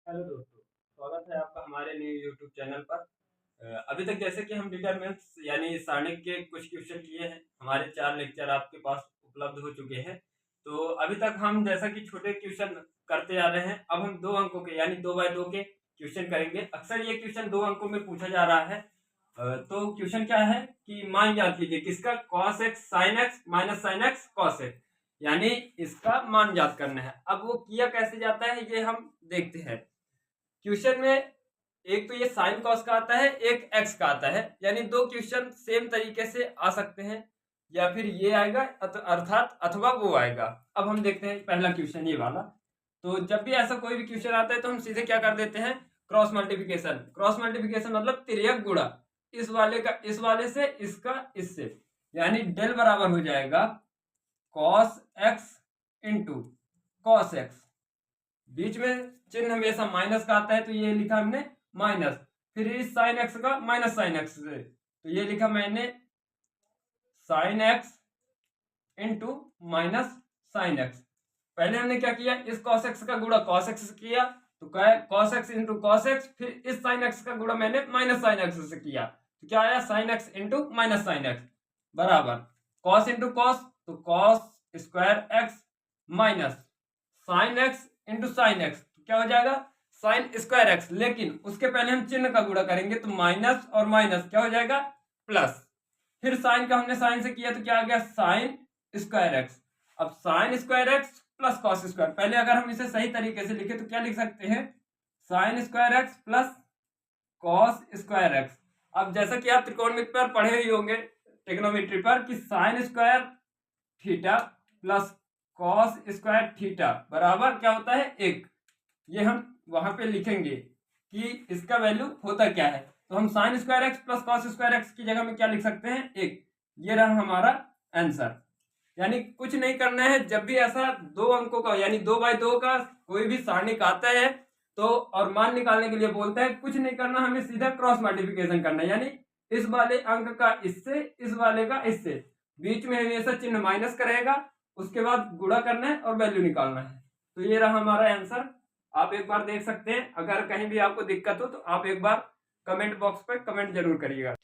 Hello दोस्तों, स्वागत है आपका हमारे न्यू यूट्यूब चैनल पर। अभी तक जैसे कि हम डिटरमिनेंट्स यानी सारणिक के कुछ क्वेश्चन किए हैं। हमारे 4 लेक्चर आपके पास उपलब्ध हो चुके हैं। तो अभी तक हम जैसा कि छोटे क्वेश्चन करते आ रहे हैं, अब हम 2 अंकों के यानी 2 बाय 2 के क्वेश्चन करेंगे। अक्सर ये क्वेश्चन 2 अंकों में पूछा जा रहा है। तो क्वेश्चन क्या है कि मान ज्ञात कीजिए किसका, cos x sine x minus sine x cos x, यानी इसका मान ज्ञात करना है। अब वो किया कैसे जाता है ये हम देखते हैं। क्वेश्चन में एक तो ये साइन कॉस का आता है, एक एक्स का आता है, यानी दो क्वेश्चन सेम तरीके से आ सकते हैं, या फिर ये आएगा अर्थात अथवा वो आएगा। अब हम देखते हैं पहला क्वेश्चन ये वाला। तो जब भी ऐसा कोई भी क्वेश्चन आता है तो हम सीधे क्या कर देते हैं, क्रॉस मल्टीप्लिकेशन। क्रॉस मल्टीप्लिकेशन मतलब तिर्यक गुणा, इस वाले का इस वाले से, इसका इससे, यानी डेल बराबर हो जाएगा cos x into cos x. बीच में चिन्ह हमेशा माइनस का आता है, तो ये लिखा हमने माइनस, फिर इस साइन एक्स का माइनस साइन एक्स से, तो ये लिखा मैंने sine x into minus sine x. पहले हमने क्या किया, इस कॉस एक्स का गुणा कॉस एक्स से किया, तो क्या है cos x into cos x, फिर इस साइन एक्स का गुणा मैंने माइनस साइन एक्स से किया, तो क्या आया sine x into minus sine x बराबर कॉस इंटू कॉस, तो cos square x minus sine x into sine x, तो क्या हो जाएगा साइन स्क्वायर एक्स। लेकिन उसके पहले हम चिन्ह का गुणा करेंगे, तो माइनस और माइनस क्या हो जाएगा प्लस, फिर साइन का हमने साइन से किया तो क्या आ गया साइन स्क्वायर एक्स। अब sine square x plus cos square, पहले अगर हम इसे सही तरीके से लिखे तो क्या लिख सकते हैं, sine square x plus cos square x. अब जैसा कि आप त्रिकोणमिति पर पढ़े ही होंगे ट्रिग्नोमेट्री पर, कि sine square theta plus cos square theta बराबर क्या होता है एक। ये हम वहां पे लिखेंगे कि इसका वैल्यू होता क्या है, तो हम sine square x plus cos square x की जगह में क्या लिख सकते हैं एक। ये रहा हमारा आंसर। यानी कुछ नहीं करना है, जब भी ऐसा 2 अंकों का यानी 2 बाय 2 का कोई भी सारणिक आता है तो और मान निकालने के लिए बोलता है, कुछ नहीं करना, हमें सीधा क्रॉस मल्टीप्लिकेशन करना है, यानी इस वाले अंक का इससे, इस वाले का इससे, बीच में हमेशा चिन्ह माइनस का रहेगा, उसके बाद गुणा करना है और वैल्यू निकालना है। तो ये रहा हमारा आंसर। आप एक बार देख सकते हैं, अगर कहीं भी आपको दिक्कत हो तो आप एक बार कमेंट बॉक्स पे कमेंट जरूर करिएगा।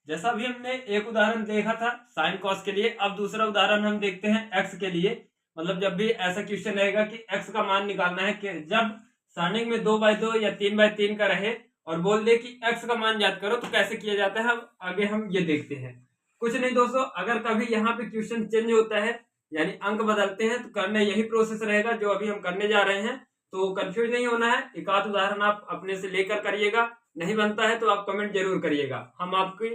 जैसा भी हमने एक उदाहरण देखा था साइन कॉस के लिए, अब दूसरा उदाहरण हम देखते हैं एक्स के लिए। मतलब जब भी ऐसा क्वेश्चन रहेगा कि एक्स का मान निकालना है, कि जब सारणिक में 2 बाय 2 या 3 बाय 3 का रहे और बोल दे कि एक्स का मान ज्ञात करो, तो कैसे किया जाता है हम आगे हम ये देखते हैं। कुछ नहीं दोस्तों, अगर कभी यहाँ पे क्वेश्चन चेंज होता है यानी अंक बदलते हैं, तो करना यही प्रोसेस रहेगा जो अभी हम करने जा रहे हैं। तो कंफ्यूज नहीं होना है, एक आध उदाहरण आप अपने से लेकर करिएगा, नहीं बनता है तो आप कमेंट जरूर करिएगा, हम आपकी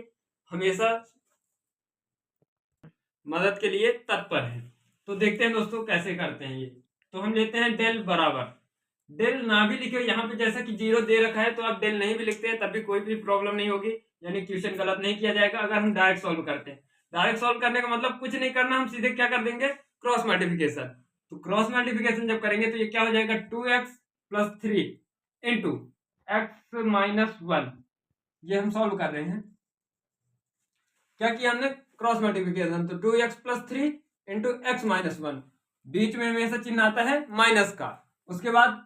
हमेशा मदद के लिए तत्पर है। तो देखते हैं दोस्तों कैसे करते हैं ये। तो हम लेते हैं डेल बराबर, डेल ना भी लिखे यहाँ पे, जैसा कि 0 दे रखा है तो आप डेल नहीं भी लिखते हैं तब भी कोई भी प्रॉब्लम नहीं होगी, यानी क्वेश्चन गलत नहीं किया जाएगा अगर हम डायरेक्ट सॉल्व करते हैं। डायरेक्ट सॉल्व करने का मतलब कुछ नहीं करना, हम सीधे क्या कर देंगे क्रॉस मल्टीप्लिकेशन। तो क्रॉस मल्टीप्लिकेशन जब करेंगे तो ये क्या हो जाएगा 2x plus 3 into x minus 1। ये हम सॉल्व कर रहे हैं, क्या किया हमने क्रॉस मल्टीप्लिकेशन, तो 2x plus 3 into x minus 1, बीच में हमेशा चिन्ह आता है माइनस का, उसके बाद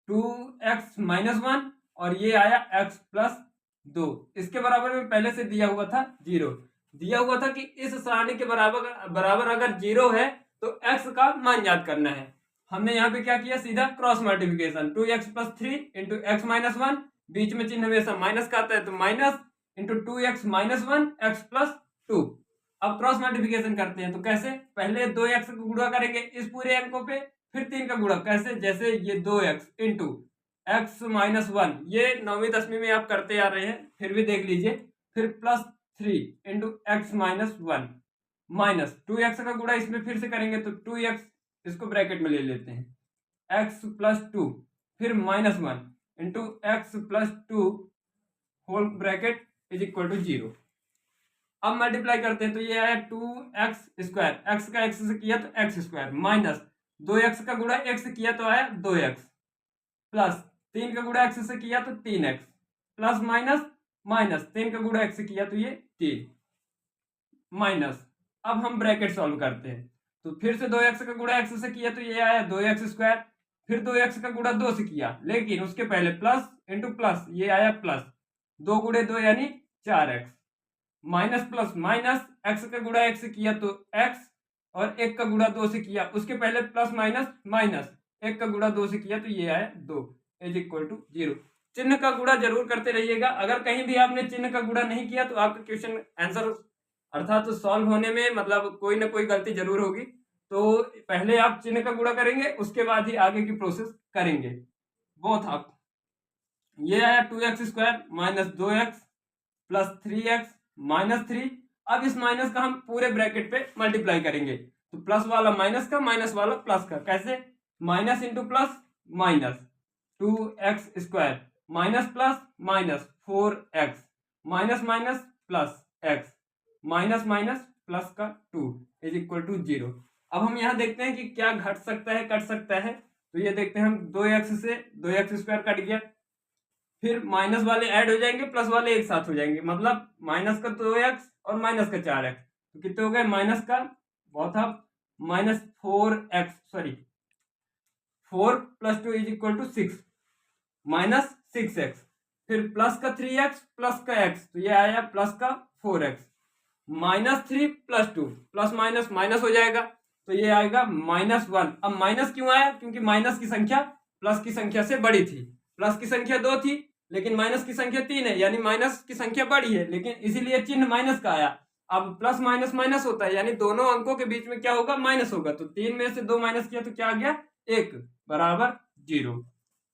2x माइनस 1 और ये आया x प्लस 2, इसके बराबर में पहले से दिया हुआ था 0, दिया हुआ था कि इस सारणी के बराबर बराबर अगर 0 है तो x का मान ज्ञात करना है। हमने यहाँ पे क्या किया, सीधा cross multiplication, 2x plus 3 into x minus 1, बीच में चिन्ह हमेशा माइनस का आता है तो minus into 2x minus 1 x plus 2। अब क्रॉस मल्टीप्लिकेशन करते हैं, तो कैसे, पहले 2x को गुणा करेंगे इस पूरे अंकों पे, फिर 3 का गुणा, कैसे, जैसे ये 2x इंटू एक्स माइनस 1, ये 9वीं 10वीं में आप करते आ रहे हैं फिर भी देख लीजिए, फिर plus 3 into x minus 1 minus 2x का गुणा इसमें फिर से करेंगे तो 2x, इसको ब्रैकेट में ले लेते हैं, x प्लस 2 फिर minus 1 into x plus 2 whole bracket is equal to 0। अब मल्टीप्लाई करते हैं तो ये आया 2x स्क्वायर, एक्स का एक्स से किया तो एक्स स्क्वायर, माइनस 2x का गुणा x से किया तो आया 2x, प्लस 3 का गुणा x से किया तो 3x, प्लस माइनस माइनस 3 का गुणा x से किया तो ये 3 माइनस। अब हम ब्रैकेट सॉल्व करते हैं, तो फिर से 2x का गुणा x से किया तो ये आया 2x स्क्वायर, फिर 2x का गुणा 2 से किया, लेकिन उसके पहले प्लस इंटू प्लस, ये आया प्लस, 2 गुणे 2 यानी 4x, minus plus minus, x का गुणा x से किया तो x, और 1 का गुणा 2 से किया, उसके पहले प्लस माइनस माइनस, 1 का गुणा 2 से किया तो ये आया 2 इज इक्वल टू 0। चिन्ह का गुणा जरूर करते रहिएगा। अगर कहीं भी आपने चिन्ह का गुणा नहीं किया तो आपका क्वेश्चन आंसर अर्थात सॉल्व होने में मतलब कोई ना कोई गलती जरूर होगी। तो पहले आप चिन्ह का गुणा करेंगे, उसके बाद ही आगे की प्रोसेस करेंगे। बोथ आप, ये आया 2x² minus 2x plus 3x minus 3। अब इस माइनस का हम पूरे ब्रैकेट पे मल्टीप्लाई करेंगे, तो प्लस वाला माइनस का, माइनस वाला प्लस का। कैसे? Minus into plus minus, 2x² minus plus minus 4x minus minus plus x minus minus plus का 2 इज इक्वल टू 0। अब हम यहाँ देखते हैं कि क्या घट सकता है, कट सकता है। तो ये देखते हैं हम, 2x से 2x² कट गया, फिर माइनस वाले ऐड हो जाएंगे, प्लस वाले एक साथ हो जाएंगे, मतलब माइनस का 2x और माइनस का 4x, तो कितने हो गए? माइनस का बहुत आप minus 4x, sorry 4 plus 2 is equal to 6 minus 6x, फिर प्लस का 3x प्लस का x, तो ये आया प्लस का 4x minus 3 plus 2, plus minus minus हो जाएगा, तो ये आएगा -1। अब माइनस क्यों आया? क्योंकि माइनस की संख्या प्लस की संख्या से बड़ी थी। प्लस की संख्या 2 थी लेकिन माइनस की संख्या 3 है, यानी माइनस की संख्या बड़ी है, लेकिन इसीलिए चिन्ह माइनस का आया। अब प्लस माइनस माइनस होता है, यानी दोनों अंकों के बीच में क्या होगा? माइनस होगा। तो 3 में से 2 माइनस किया तो क्या आ गया? 1 बराबर 0।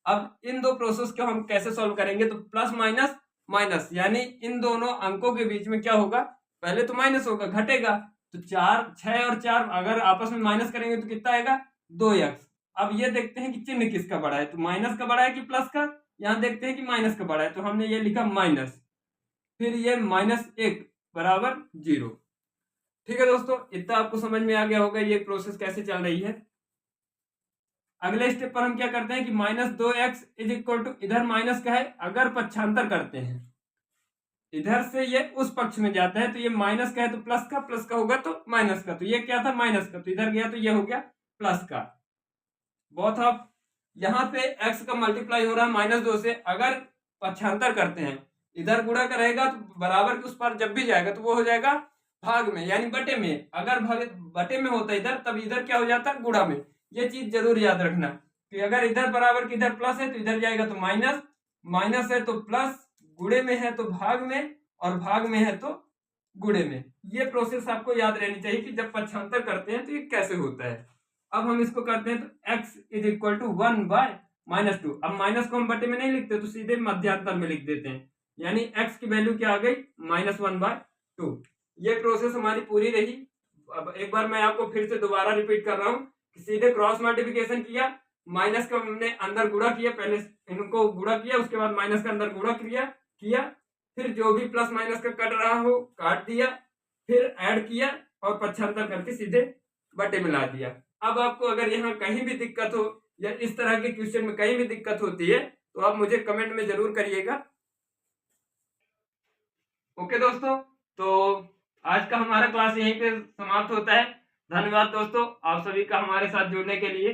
अब इन दो प्रोसेस को हम कैसे सॉल्व करेंगे? तो प्लस माइनस माइनस, यानी इन दोनों अंकों के बीच में क्या होगा? पहले तो माइनस होगा, घटेगा, तो 6 और 4 अगर आपस में माइनस करेंगे तो कितना आएगा? 2x। अब ये देखते हैं कि चिन्ह किसका बड़ा है, तो माइनस का बड़ा है कि प्लस का? यहाँ देखते हैं कि माइनस का बड़ा है, तो हमने ये लिखा माइनस, फिर ये -1 बराबर 0। ठीक है दोस्तों, इतना आपको समझ में आ गया होगा ये प्रोसेस कैसे चल रही है। अगले स्टेप पर हम क्या करते हैं कि -2x इज इक्वल टू, इधर माइनस का है, अगर पक्षांतर करते हैं इधर से ये उस पक्ष में जाता है, तो ये माइनस का है तो प्लस का, प्लस का होगा तो माइनस का, तो ये क्या था? माइनस का, तो इधर गया तो ये हो गया प्लस का। बहुत आप यहाँ पे x का मल्टीप्लाई हो रहा है -2 से, अगर पक्षांतर करते हैं, इधर गुणा का रहेगा तो बराबर के उस पर जब भी जाएगा तो वो हो जाएगा भाग में, यानी बटे में। अगर बटे में होता इधर, तब इधर क्या हो जाता? गुणा में। ये चीज जरूर याद रखना कि अगर इधर बराबर के इधर प्लस है तो इधर जाएगा तो माइनस, माइनस है तो प्लस, गुणे में है तो भाग में, और भाग में है तो गुणे में। ये प्रोसेस आपको याद रहनी चाहिए कि जब पक्षांतर करते हैं तो ये कैसे होता है। अब हम इसको करते हैं तो x इज इक्वल टू 1/-2। अब माइनस को हम बटे में नहीं लिखते तो सीधे मध्यांतर में लिख देते हैं, यानी x की वैल्यू क्या आ गई? -1/2। ये प्रोसेस हमारी पूरी रही। अब एक बार मैं आपको फिर से दोबारा रिपीट कर रहा हूँ कि सीधे क्रॉस मल्टीप्लिकेशन किया, माइनस का हमने अंदर गुणा किया, पहले इनको गुणा किया, उसके बाद माइनस का अंदर गुणा किया, फिर जो भी प्लस माइनस का कट रहा हो काट दिया, फिर ऐड किया और पक्षांतर करके सीधे बटे में ला दिया। अब आपको अगर यहाँ कहीं भी दिक्कत हो या इस तरह के क्वेश्चन में कहीं भी दिक्कत होती है तो आप मुझे कमेंट में जरूर करिएगा। ओके दोस्तों, तो आज का हमारा क्लास यहीं पे समाप्त होता है। धन्यवाद दोस्तों, आप सभी का हमारे साथ जुड़ने के लिए।